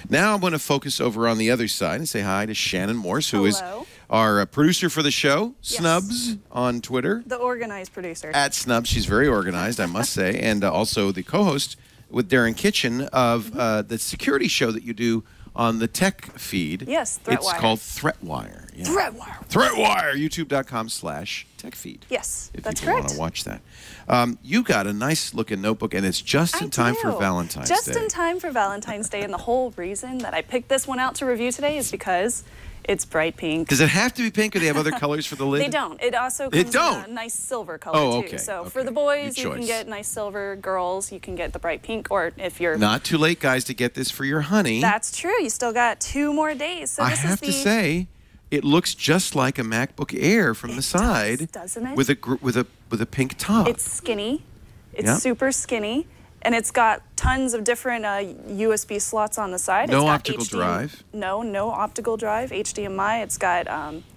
Now I'm going to focus over on the other side and say hi to Shannon Morse, who is our producer for the show, Snubs on Twitter. The organized producer. At Snubs. She's very organized, I must say, and also the co-host with Darren Kitchen of the security show that you do on the tech feed. Yes, Threatwire. It's called Threatwire. Yeah. Threatwire. Threatwire. YouTube.com/techfeed. Yes, that's correct. If you want to watch that. You got a nice looking notebook, and it's just in time for Valentine's Day. Just in time for Valentine's Day, and the whole reason that I picked this one out to review today is because it's bright pink. Does it have to be pink, or do they have other colors for the lid? They don't. It also comes in a nice silver color, too. So for the boys, you can get nice silver. Girls, you can get the bright pink. Or if you're... Not too late, guys, to get this for your honey. That's true. You still got 2 more days. So I have to say, it looks just like a MacBook Air from the side. Doesn't it? With a pink top. It's skinny. It's super skinny. And it's got tons of different USB slots on the side. No optical drive. No optical drive. HDMI. It's got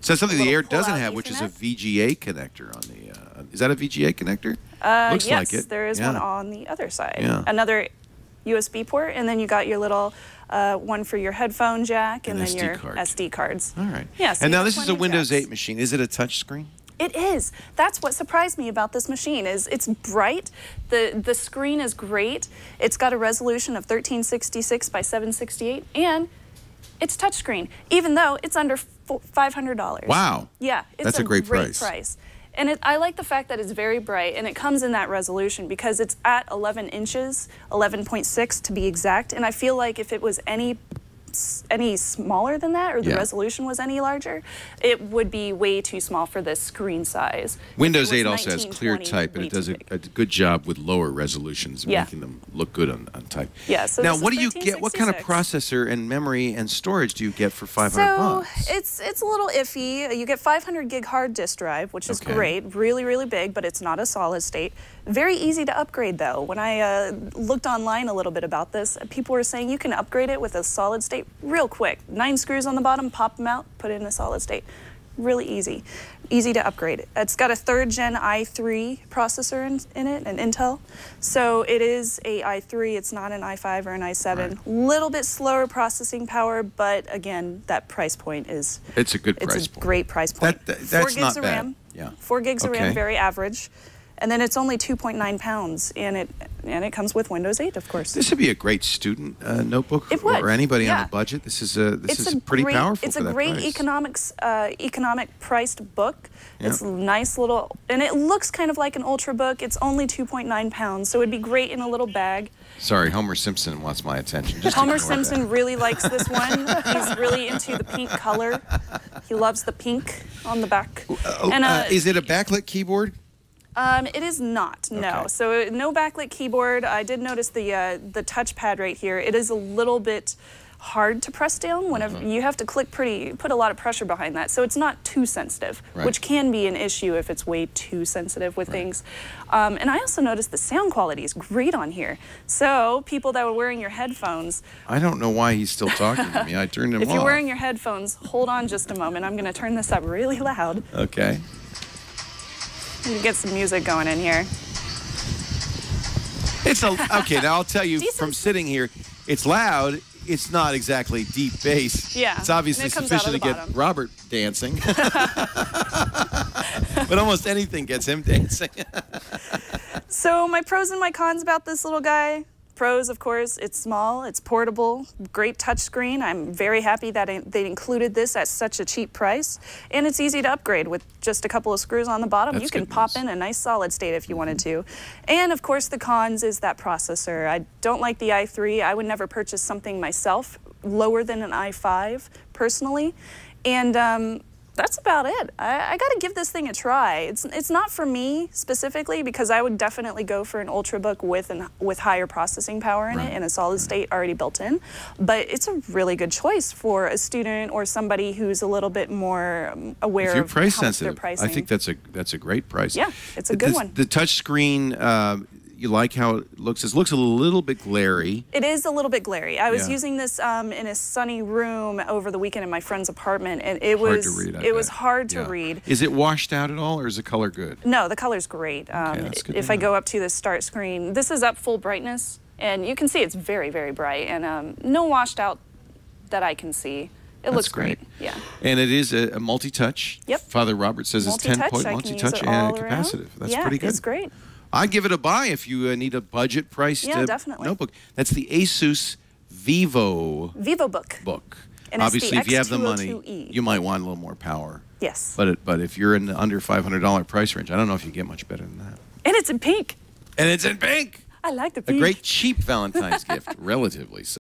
so something the Air doesn't have, which is a VGA connector on the. Is that a VGA connector? Looks like it. Yes, there is one on the other side. Yeah. Another USB port, and then you got your little one for your headphone jack, and then SD your card. SD cards. All right. Yeah. So and now this is a Windows 8 machine. Is it a touch screen? It is. That's what surprised me about this machine. Is it's bright. The screen is great. It's got a resolution of 1366 by 768, and it's touchscreen, even though it's under $500. Wow. Yeah, it's a great price. And I like the fact that it's very bright, and it comes in that resolution because it's at 11 inches, 11.6 to be exact. And I feel like if it was any smaller than that, or the resolution was any larger, it would be way too small for this screen size. Windows 8 also has clear type, and it does a good job with lower resolutions, making them look good on type. Yeah. So now, what do you get? What kind of processor and memory and storage do you get for $500? So it's a little iffy. You get 500 gig hard disk drive, which is great, really big, but it's not a solid state. Very easy to upgrade, though. When I looked online a little bit about this, people were saying you can upgrade it with a solid state real quick. 9 screws on the bottom, pop them out, put it in a solid state. Really easy. Easy to upgrade. It's got a 3rd gen i3 processor in it, an Intel. So it is a i3, it's not an i5 or an i7. Little bit slower processing power, but again, that price point is... It's a good price point. It's a great price point. That's 4 gigs not of bad. RAM. Yeah. 4 gigs of RAM, very average. And then it's only 2.9 pounds, and it comes with Windows 8, of course. This would be a great student notebook or anybody on a budget. This is pretty powerful. It's a great economic priced book. It's nice little, and it looks kind of like an Ultrabook. It's only 2.9 pounds, so it'd be great in a little bag. Sorry, Homer Simpson wants my attention. Homer Simpson really likes this one. He's really into the pink color. He loves the pink on the back. Is it a backlit keyboard? It is not, no. So no backlit keyboard. I did notice the touchpad right here. It is a little bit hard to press down. Whenever you have to put a lot of pressure behind that. So it's not too sensitive, which can be an issue if it's way too sensitive with things. And I also noticed the sound quality is great on here. So people that were wearing your headphones. I don't know why he's still talking to me. I turned him off. If you're wearing your headphones, hold on just a moment. I'm going to turn this up really loud. Okay. You get some music going in here. Okay, now I'll tell you from sitting here, it's loud. It's not exactly deep bass. Yeah. It's obviously sufficient to get Robert dancing. But almost anything gets him dancing. So my pros and my cons about this little guy. Pros, of course, it's small, it's portable, great touchscreen. I'm very happy that they included this at such a cheap price. And it's easy to upgrade with just a couple of screws on the bottom. You can pop in a nice solid state if you wanted to. And of course, the cons is that processor. I don't like the i3. I would never purchase something myself lower than an i5, personally. And that's about it. I got to give this thing a try. It's not for me specifically, because I would definitely go for an Ultrabook with higher processing power in it and a solid state already built in. But it's a really good choice for a student or somebody who's a little bit more aware of price how sensitive. They're pricing. I think that's a great price. Yeah, it's a good one. The touch screen. You like how it looks? It looks a little bit glary. It is a little bit glary. I was using this in a sunny room over the weekend in my friend's apartment, and it was hard to read. Is it washed out at all, or is the color good? No, the color's great. If I go up to the start screen, this is up full brightness, and you can see it's very, very bright, and no washed out that I can see. It looks great. Yeah. And it is a multi-touch. Yep. Father Robert says it's 10-point multi-touch and capacitive. That's pretty good. It's great. I'd give it a buy if you need a budget-priced notebook. That's the Asus Vivobook. And obviously, it's if the you have the S200E. money, you might want a little more power. Yes. But if you're in the under $500 price range, I don't know if you get much better than that. And it's in pink. And it's in pink. I like the pink. A great cheap Valentine's gift, relatively so.